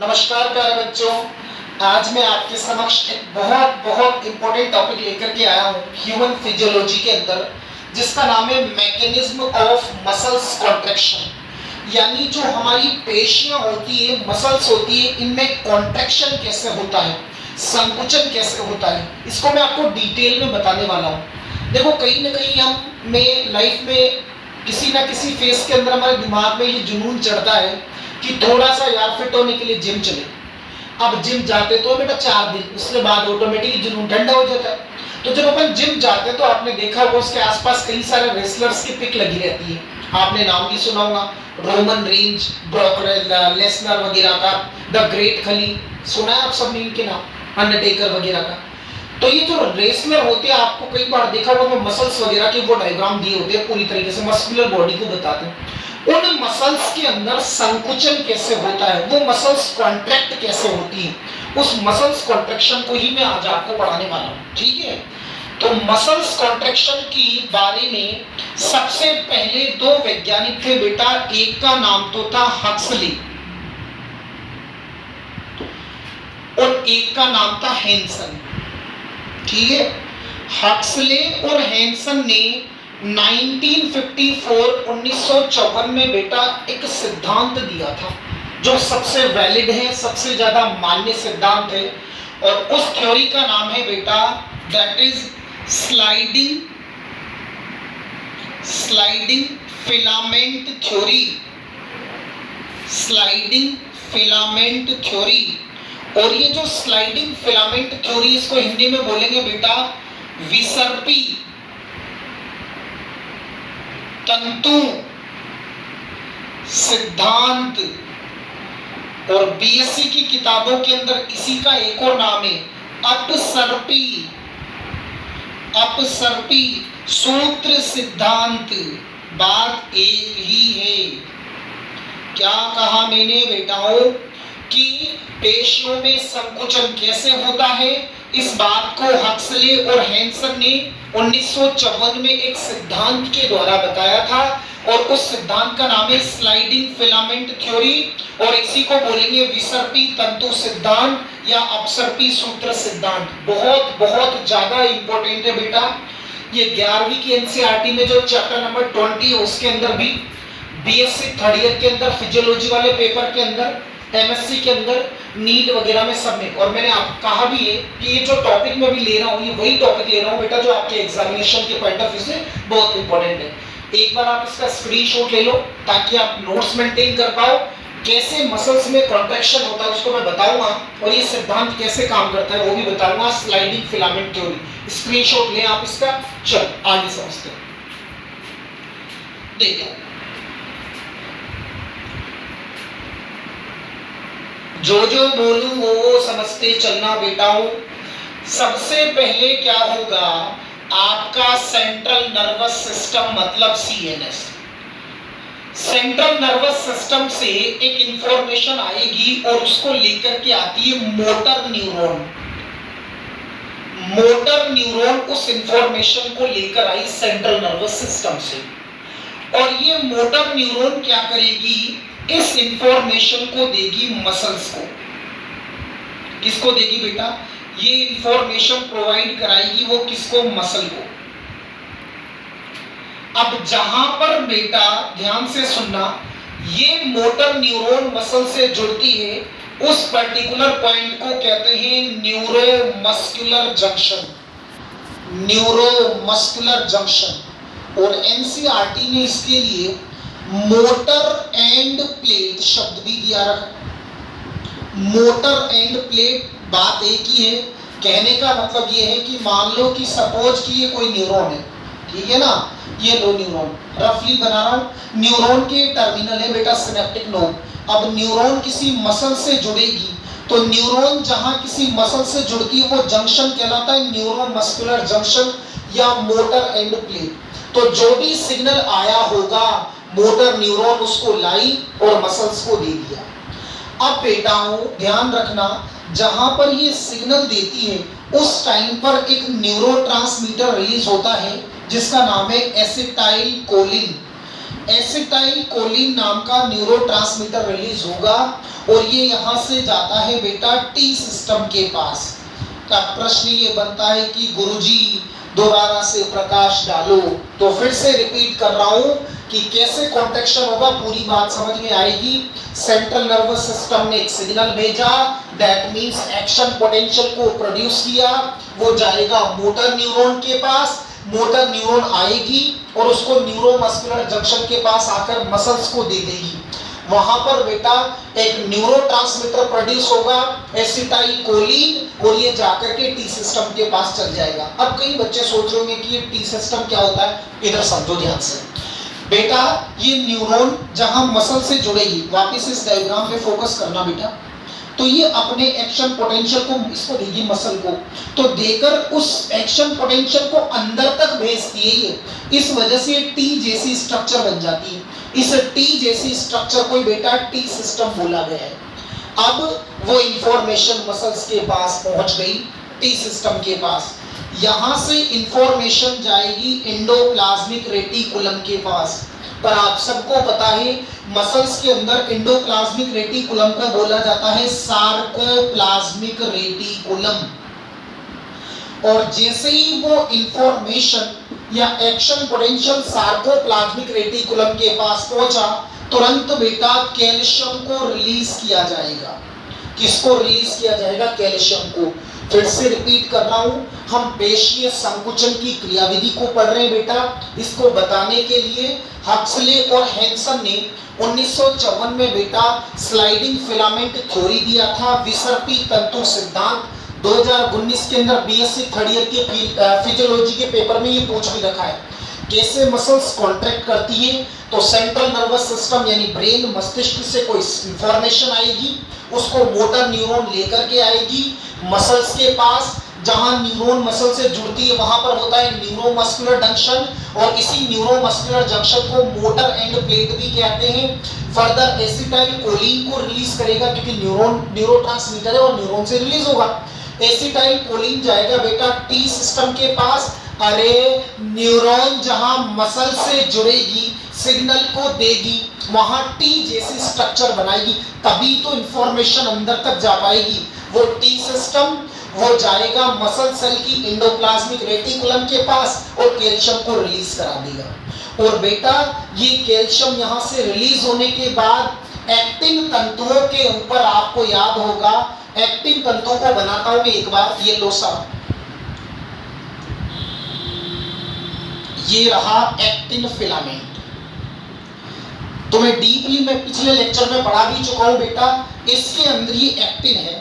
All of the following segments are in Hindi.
नमस्कार प्यारे बच्चों, आज मैं आपके समक्ष एक बहुत बहुत इंपॉर्टेंट टॉपिक लेकर के आया हूँ ह्यूमन फिजियोलॉजी के अंदर, जिसका नाम है मैकेनिज्म ऑफ मसल्स कॉन्ट्रैक्शन। यानी जो हमारी पेशियां होती है, मसल्स होती है, इनमें कॉन्ट्रैक्शन कैसे होता है, संकुचन कैसे होता है, इसको मैं आपको डिटेल में बताने वाला हूँ। देखो, कहीं ना कहीं हम में लाइफ में किसी ना किसी फेज के अंदर हमारे दिमाग में ये जुनून चढ़ता है कि थोड़ा सा यार फिट होने के लिए जिम चले। अब जिम जाते तो बेटा 4 दिन, उसके बाद ऑटोमेटिकली जुनून ठंडा हो जाता है। तो जब अपन जिम जाते तो आपने देखा होगा उसके आसपास कई सारे रेसलर्स की पिक लगी रहती है। आपने नाम भी सुना होगा, रोमन रेंज, ब्रॉक लेसनर वगैरह का, द ग्रेट खली, सुना है आप सब ने इनके नाम, अंडरटेकर वगैरह का। तो ये जो रेसलर होते हैं, आपको कई बार देखा होगा मसल्स वगैरह के वो डायग्राम दिए होते हैं, पूरी तरीके से मस्कुलर बॉडी को बताते हैं। उन मसल्स के अंदर संकुचन कैसे होता है, वो मसल्स कॉन्ट्रैक्ट कैसे होती है, उस मसल्स कॉन्ट्रैक्शन को ही मैं आज आपको पढ़ाने वाला हूँ। ठीक है, तो मसल्स कॉन्ट्रैक्शन की बारे में सबसे पहले 2 वैज्ञानिक थे बेटा। एक का नाम तो था हक्सली और एक का नाम था हैंसन। ठीक है, हक्सले और हैंसन ने 1954 में बेटा एक सिद्धांत दिया था जो सबसे वैलिड है, सबसे ज्यादा मान्य सिद्धांत है, और उस थ्योरी का नाम है बेटा that is sliding filament theory. Sliding filament theory. और ये जो स्लाइडिंग फिलामेंट थ्योरी, इसको हिंदी में बोलेंगे बेटा विसर्पी तंतु सिद्धांत। और बीएससी की किताबों के अंदर इसी का एक और नाम है अपसर्पी सूत्र सिद्धांत। बात एक ही है। क्या कहा मैंने बेटाओं कि पेशियों में संकुचन कैसे होता है, इस बात को हक्सले और हैंसन ने 1954 में एक सिद्धांत के द्वारा बताया था, और उस सिद्धांत का नाम है स्लाइडिंग फिलामेंट थ्योरी, और इसी को बोलेंगे विसर्पी तंतु सिद्धांत या अपसर्पी सूत्र सिद्धांत। बहुत बहुत ज्यादा इंपॉर्टेंट है बेटा। ये 11वीं की एनसीईआरटी में जो चैप्टर नंबर 20 है उसके अंदर भी, बीएससी 3rd ईयर के अंदर फिजियोलॉजी वाले पेपर के अंदर, एमएससी के अंदर, नीट वगैरह में सब में। और मैंने आपको कहा भी है कि ये जो टॉपिक मैं भी ले रहा हूँ, ये वही टॉपिक ले रहा हूँ बेटा जो आपके एग्जामिनेशन के पॉइंट ऑफ व्यू से बहुत इंपॉर्टेंट है। एक बार आप इसका स्क्रीनशॉट ले लो ताकि आप नोट्स मेंटेन कर पाओ। कैसे मसल्स में कॉन्ट्रैक्शन होता है उसको मैं बताऊंगा, और ये सिद्धांत कैसे काम करता है वो भी बताऊंगा, स्लाइडिंग फिलामेंट थ्योरी। स्क्रीनशॉट लें आप इसका। चलो आगे समझते हैं। देखो, जो जो बोलूं वो समझते चलना बेटाओं। सबसे पहले क्या होगा, आपका सेंट्रल नर्वस सिस्टम मतलब सीएनएस। सेंट्रल नर्वस सिस्टम से एक इंफॉर्मेशन आएगी और उसको लेकर के आती है मोटर न्यूरॉन। मोटर न्यूरॉन उस इंफॉर्मेशन को लेकर आई सेंट्रल नर्वस सिस्टम से, और ये मोटर न्यूरॉन क्या करेगी, इस इंफॉर्मेशन को देगी मसल्स को। किसको देगी बेटा, ये इंफॉर्मेशन प्रोवाइड कराएगी वो किसको, मसल को। अब जहां पर बेटा ध्यान से सुनना, ये मोटर न्यूरॉन मसल से जुड़ती है, उस पर्टिकुलर पॉइंट को कहते हैं न्यूरोमस्कुलर जंक्शन। Neuromuscular junction. और एनसीईआरटी ने इसके लिए मोटर एंड प्लेट शब्द भी दिया रहा। मोटर एंड प्लेट, बात एक ही है। कहने का मतलब ये है कि मान लो कि सपोज कि ये कोई न्यूरॉन है, ठीक है ना, ये लो न्यूरॉन रफली बना रहा हूं। न्यूरॉन के टर्मिनल है बेटा सिनेप्टिक नोड। अब न्यूरॉन किसी मसल से जुड़ेगी, तो न्यूरॉन जहां किसी मसल से जुड़ती है वो जंक्शन कहलाता है न्यूरोमस्कुलर जंक्शन या मोटर एंड प्लेट। तो जो भी सिग्नल आया होगा, मोटर न्यूरॉन उसको लाई और मसल्स को दे दिया। अब बेटाओं ध्यान रखना, जहां पर ये सिग्नल देती है उस टाइम पर एक न्यूरोट्रांसमीटर रिलीज होता है जिसका नाम है एसिटाइल कोलिन। एसिटाइल कोलिन नाम का न्यूरोट्रांसमीटर रिलीज होगा और ये यहाँ से जाता है बेटा टी सिस्टम के पास। का प्रश्न ये बनता है कि गुरुजी दोबारा से प्रकाश डालो। तो फिर से रिपीट कर रहा हूं कि कैसे कॉन्ट्रैक्शन होगा, पूरी बात समझ में आएगी। सेंट्रल नर्वस सिस्टम ने एक सिग्नल भेजा, दैट मींस एक्शन पोटेंशियल को प्रोड्यूस किया, वो जाएगा मोटर न्यूरॉन के पास, मोटर न्यूरॉन आएगी और उसको न्यूरोमस्कुलर जंक्शन के पास आकर मसल्स को दे देगी। वहां पर बेटा एक न्यूरोट्रांसमीटर प्रोड्यूस होगा एसिटाइलकोलिन, और ये जाकर के टी सिस्टम के पास चल जाएगा। अब कई बच्चे सोच रहे होंगे कि ये टी सिस्टम क्या होता है, इधर समझो ध्यान से बेटा। ये न्यूरॉन जहां मसल से जुड़ेगी, वापस इस डायग्राम पे फोकस करना बेटा, तो ये अपने एक्शन पोटेंशियल को इसको देगी मसल को, तो देकर उस एक्शन पोटेंशियल को अंदर तक भेजती है ये, इस वजह से टी जैसी स्ट्रक्चर बन जाती है। इस टी जैसी स्ट्रक्चर को बेटा टी सिस्टम बोला गया है। अब वो इंफॉर्मेशन मसल्स के पास पहुंच गई, टी सिस्टम के पास, यहां से इंफॉर्मेशन जाएगी एंडोप्लाज्मिक रेटिकुलम के पास। पर आप सबको पता है मसल्स के अंदर एंडोप्लाज्मिक रेटिकुलम को बोला जाता है सार्कोप्लाज्मिक रेटिकुलम। और जैसे ही वो इंफॉर्मेशन या एक्शन पोटेंशियल सार्कोप्लाज्मिक रेटिकुलम के पास पहुंचा, तुरंत बेटा कैल्शियम को रिलीज किया जाएगा। किसको रिलीज किया जाएगा? कैल्शियम को। फिर से रिपीट कर रहा हूं, हम पेशीय संकुचन की क्रियाविधि को पढ़ रहे हैं बेटा। इसको बताने के लिए हक्सले और हैंसन ने 1954 में बेटा स्लाइडिंग फिलामेंट थ्योरी दिया था, विसर्पी तंतु सिद्धांत। 2019 के अंदर बीएससी थर्ड ईयर के फिजियोलॉजी के पेपर में ये पूछ भी रखा है, कैसे मसल्स कॉन्ट्रैक्ट करती है। तो सेंट्रल नर्वस सिस्टम यानी ब्रेन, मस्तिष्क से कोई इंफॉर्मेशन आएगी, उसको मोटर न्यूरॉन लेकर के आएगी मसल्स के पास, जहां न्यूरॉन मसल से जुड़ती है वहां पर होता है न्यूरोमस्कुलर जंक्शन, और इसी न्यूरोमस्कुलर जंक्शन को मोटर एंड प्लेट भी कहते हैं। फर्दर एसिटाइलकोलिन को रिलीज करेगा, क्योंकि न्यूरॉन न्यूरोट्रांसमीटर है और न्यूरॉन से रिलीज होगा। एसिटाइलकोलिन जाएगा बेटा टी सिस्टम के पास। अरे न्यूरॉन जहां मसल से जुड़ेगी, सिग्नल को देगी, वहां टी जैसी स्ट्रक्चर बनाएगी, तभी तो इंफॉर्मेशन अंदर तक जा पाएगी। वो टी सिस्टम वो जाएगा मसल सेल की एंडोप्लाज्मिक रेटिकुलम के पास और कैल्शियम को रिलीज करा देगा। और बेटा ये कैल्शियम यहां से रिलीज होने के बाद एक्टिन तंतुओं के ऊपर, आपको याद होगा एक्टिन तंतुओं को बनाता हूं मैं एक बार, ये लो सा, ये रहा एक्टिन फिलामेंट। तुम्हें डीपली मैं पिछले लेक्चर में पढ़ा भी चुका हूं बेटा, इसके अंदर ये एक्टिन है।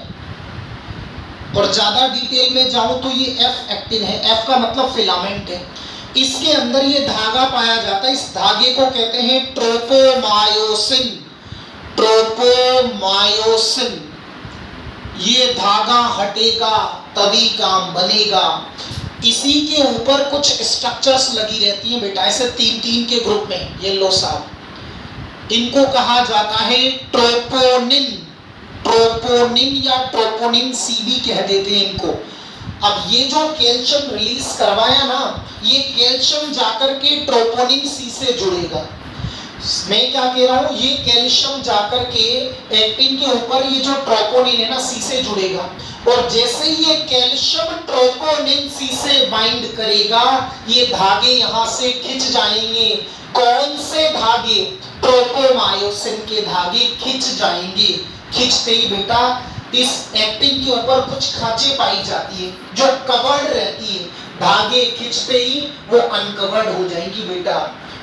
और ज्यादा डिटेल में जाऊं तो ये एफ एक्टिन है, एफ का मतलब फिलामेंट है। इसके अंदर ये धागा पाया जाता है, इस धागे को कहते हैं ट्रोपोमायोसिन। ट्रोपोमायोसिन, ये धागा हटेगा तभी काम बनेगा। इसी के ऊपर कुछ स्ट्रक्चर्स लगी रहती हैं बेटा, ऐसे तीन तीन के ग्रुप में, ये लो साहब, इनको कहा जाता है ट्रोपोनिन। ट्रोपोनिन या ट्रोपोनिन सी भी कह देते हैं इनको। अब ये जो कैल्शियम रिलीज करवाया ना, ये कैल्शियम जाकर के ट्रोपोनिन सी से जुड़ेगा। मैं क्या कह रहा हूं, ये कैल्शियम जाकर के एक्टिन के ऊपर ये जो ट्रोपोनिन है ना सी से जुड़ेगा, और जैसे ही ये कैल्शियम ट्रोपोनिन सी से बाइंड करेगा, ये धागे यहां से खिंच जाएंगे। कौन से धागे? ट्रोपोमायोसिन के धागे खिंच जाएंगे। खिंचते ही बेटा इस एक्टिन के ऊपर कुछ खांचे पाई जाती है जो कवर्ड रहती है, धागे खिंचते ही वो अनकवर्ड हो जाएंगी बेटा।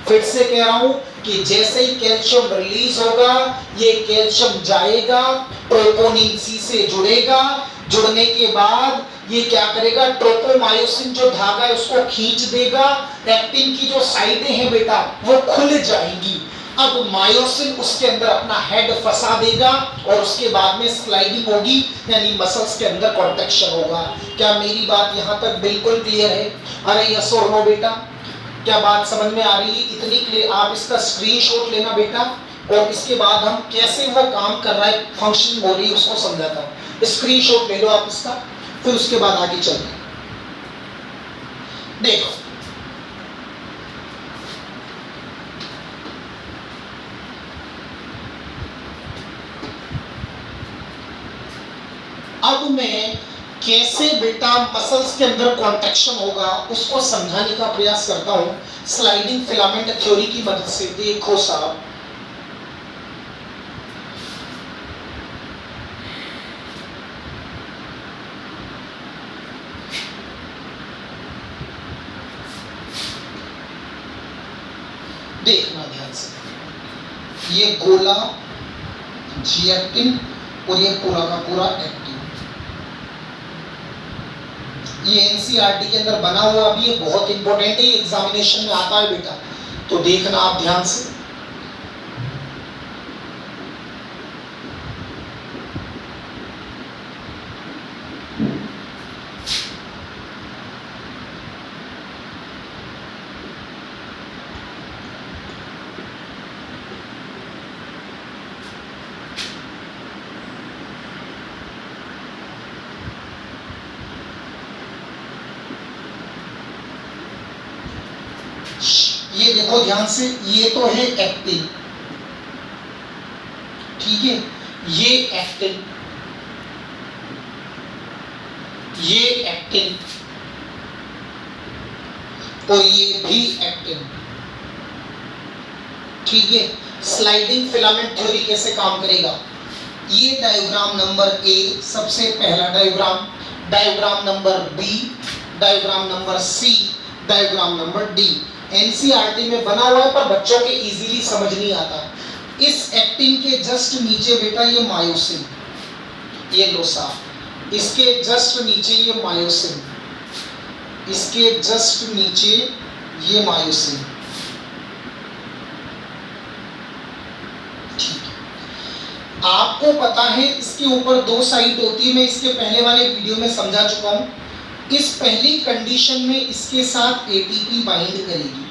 फिर से कह रहा हूं कि जैसे ही कैल्शियम रिलीज होगा, ये कैल्शियम जाएगा ट्रोपोनिन सी से जुड़ेगा, जुड़ने के बाद ये क्या करेगा, ट्रोपोमायोसिन जो धागा है उसको खींच देगा, एक्टिन की जो साइडें हैं बेटा वो खुल जाएंगी। अब मायोसिन उसके अंदर अपना हेड फंसा देगा और उसके बाद में स्लाइडिंग होगी, यानी मसल्स के अंदर कॉन्ट्रैक्शन होगा। क्या मेरी बात यहाँ तक बिल्कुल क्लियर है? अरे यस और नो बेटा, क्या बात समझ में आ रही है? इतनी क्लियर? आप इसका स्क्रीनशॉट लेना बेटा, और इसके बाद हम कैसे वो काम कर रहा है, फंक्शन हो रही है, उसको समझाता हूँ। स्क्रीनशॉट ले लो आप इसका, फिर उसके बाद आगे चलते। देखो में कैसे बेटा मसल्स के अंदर कॉन्ट्रैक्शन होगा उसको समझाने का प्रयास करता हूं स्लाइडिंग फिलामेंट थ्योरी की मदद से। देखो साहब, देखना ध्यान से, ये गोला जी एक्टिन और ये पूरा का पूरा एक्टिन, ये एनसीईआरटी के अंदर बना हुआ भी, ये बहुत इंपॉर्टेंट है, एग्जामिनेशन में आता है बेटा, तो देखना आप ध्यान से। ये देखो ध्यान से, ये तो है एक्टिन, ठीक है, ये एक्टिन, ये एक्टिन और ये भी एक्टिन, ठीक है। स्लाइडिंग फिलामेंट थ्योरी कैसे काम करेगा, ये डायग्राम नंबर ए सबसे पहला diagram, diagram number B, diagram number C, diagram number D NCERT में बना हुआ है, पर बच्चों के इजीली समझ नहीं आता। इस एक्टिन के जस्ट नीचे बेटा ये मायोसिन, ये लो साहब, इसके जस्ट नीचे ये मायोसिन, इसके जस्ट नीचे ये मायोसिन, ठीक है। आपको पता है इसके ऊपर दो साइड होती है, मैं इसके पहले वाले वीडियो में समझा चुका हूं। इस पहली कंडीशन में इसके साथ एटीपी बाइंड करेगी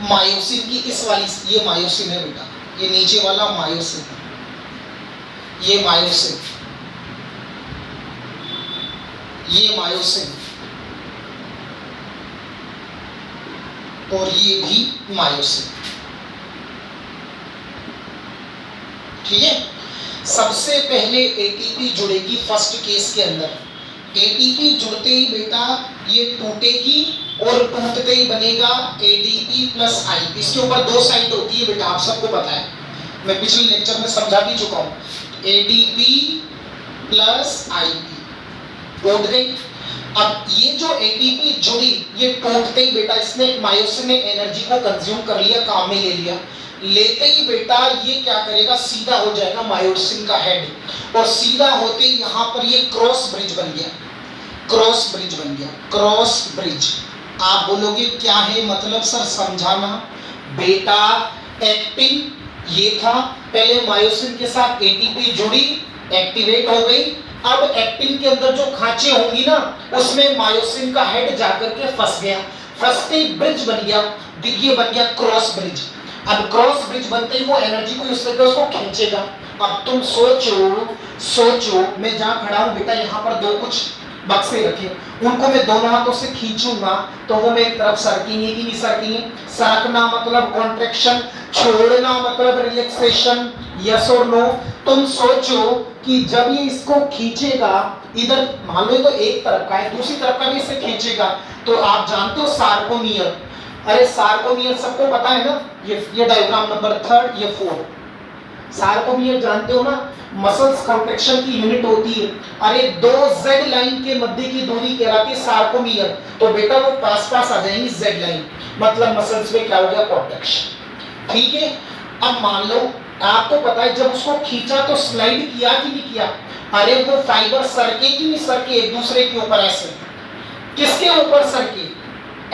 मायोसिन की, इस वाली, ये मायोसिन है बेटा, ये नीचे वाला मायोसिन, ये मायोसिन, ये मायोसिन और ये भी मायोसिन, ठीक है। सबसे पहले एटीपी जुड़ेगी फर्स्ट केस के अंदर, एटीपी जुड़ते ही बेटा ये टूटेगी और टूटते ही बनेगा एडीपी प्लस आईपी। इसके ऊपर दो साइड होती है बेटा, आप सबको पता है, मैं पिछले लेक्चर में समझा भी चुका हूं। एडीपी प्लस आईपी टूट गई। अब ये जो एटीपी जुड़ी, ये टूटते ही बेटा इसने मायोसिन ने एनर्जी को कंज्यूम कर लिया, काम में ले लिया, लेते ही बेटा ये क्या करेगा, सीधा हो जाएगा मायोसिन का हेड, और सीधा होते ही यहाँ पर ये क्रॉस ब्रिज बन गया, क्रॉस ब्रिज बन गया, क्रॉस ब्रिज। आप बोलोगे क्या है मतलब सर, समझाना बेटा। एक्टिन ये था, पहले मायोसिन के साथ एटीपी जुड़ी, एक्टिवेट हो गई, अब एक्टिन के अंदर जो खांचे होंगी ना, उसमें मायोसिन का हेड जाकर के फंस गया, फंसते ब्रिज बन गया, ये बन गया क्रॉस ब्रिज। अब क्रॉस ब्रिज बनते ही वो एनर्जी को यूज करके उसको खींचेगा। अब तुम सोचो मैं जहां खड़ा हूं बेटा, यहाँ पर दो कुछ बक्से रखे, उनको मैं दोनों हाथों से खींचूंगा तो वो मेरी तरफ सरकेंगे कि नहीं सरकेंगे। सरकना मतलब कॉन्ट्रैक्शन, छोड़ना मतलब रिलैक्सेशन, यस और नो। तुम सोचो कि जब ये इसको खींचेगा, इधर मान लो तो एक तरफ का है, दूसरी तरफ का भी इसे खींचेगा, तो आप जानते हो सार्कोमियर, अरे सार्कोमियर सबको पता है ना, ये डायग्राम नंबर 3, ये 4, सार्कोमियर जानते हो ना, मसल्स कॉन्ट्रैक्शन की यूनिट होती है। अरे दो जेड लाइन के मध्य की दूरी कहलाती है सार्कोमियर, तो बेटा वो पास पास आ जाएंगी जेड लाइन, मतलब मसल्स में क्या हो गया, कॉन्ट्रैक्शन, ठीक है। अब मान लो आपको पता है जब उसको खींचा तो स्लाइड किया कि नहीं किया, अरे वो फाइबर सरके कि नहीं सरके एक दूसरे के ऊपर, ऐसे किसके ऊपर सरके,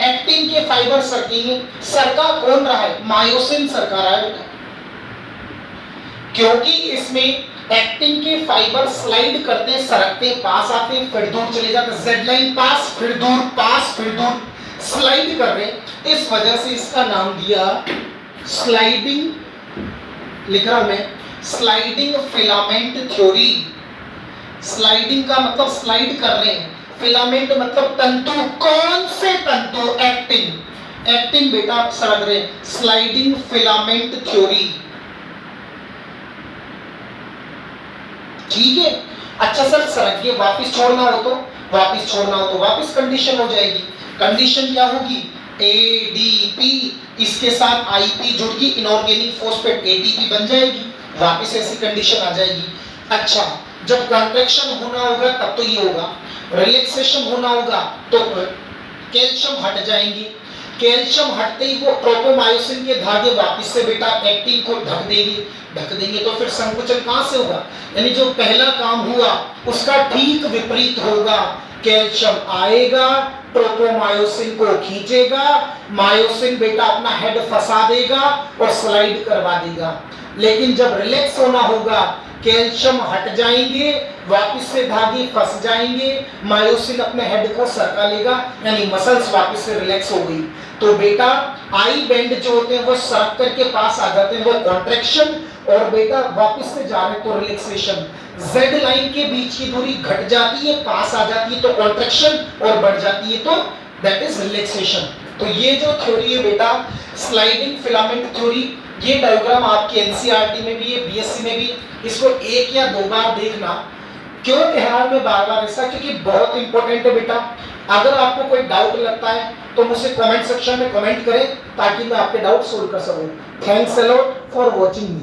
एक्टिन के फाइबर सरकेंगे। सरका कौन रहा है, मायोसिन सरका रहा है बेटा, क्योंकि इसमें एक्टिन के फाइबर स्लाइड करते हैं, सरकते हैं, पास आते हैं, फिर दूर चले जाते हैं, जेड लाइन पास फिर दूर, पास फिर दूर, स्लाइड कर रहे हैं। इस वजह से इसका नाम दिया स्लाइडिंग, लिख रहा हूं मैं, स्लाइडिंग फिलामेंट थ्योरी। स्लाइडिंग का मतलब स्लाइड कर रहे हैं, फिलामेंट मतलब तंतु, कौन से तंतु, एक्टिन, एक्टिन बेटा सरक रहे, स्लाइडिंग फिलामेंट थ्योरी, ठीक है। अच्छा सर सरक के वापस छोड़ना हो तो वापस कंडीशन हो जाएगी। कंडीशन क्या होगी? एडीपी इसके साथ आईपी जुड़ गई, इनऑर्गेनिक फॉस्फेट एटीपी बन जाएगी, वापस ऐसी कंडीशन आ जाएगी। अच्छा जब कॉन्ट्रैक्शन होना होगा तब तो ये होगा, रिलैक्सेशन होना होगा तो कैल्शियम हट जाएंगी, कैल्शियम हटते ही वो ट्रोपोमायोसिन के धागे वापस से बेटा एक्टिन को ढक देंगे तो फिर संकुचन कहां से होगा? यानी जो पहला काम हुआ उसका ठीक विपरीत होगा। कैल्शियम आएगा, ट्रोपोमायोसिन को खींचेगा, मायोसिन बेटा अपना हेड फंसा देगा और स्लाइड करवा देगा। लेकिन जब रिलैक्स होना होगा कैल्शियम हट जाएंगे, वापस से धागे फंस जाएंगे, मायोसिन अपने हेड को सरका लेगा, यानी मसल्स वापस से रिलैक्स हो गई। तो बेटा आई बैंड जो होते हैं वो सरक करके पास आ जाते हैं, वो कॉन्ट्रैक्शन, और बेटा वापस से जा रहे तो रिलैक्सेशन। जेड लाइन के बीच की दूरी घट जाती है, पास आ जाती है तो कॉन्ट्रैक्शन, और बढ़ जाती है तो दैट इज रिलैक्सेशन। तो ये जो थ्योरी है बेटा स्लाइडिंग फिलामेंट थ्योरी, ये डायग्राम आपके एनसीईआरटी में भी है, बीएससी में भी, इसको एक या दो बार देखना। क्यों कह रहा हूं मैं बार-बार ऐसा? क्योंकि बहुत इंपॉर्टेंट है बेटा। अगर आपको कोई डाउट लगता है तो मुझसे कमेंट सेक्शन में कमेंट करें ताकि मैं आपके डाउट सोल्व कर सकूं। Thanks a lot for watching me.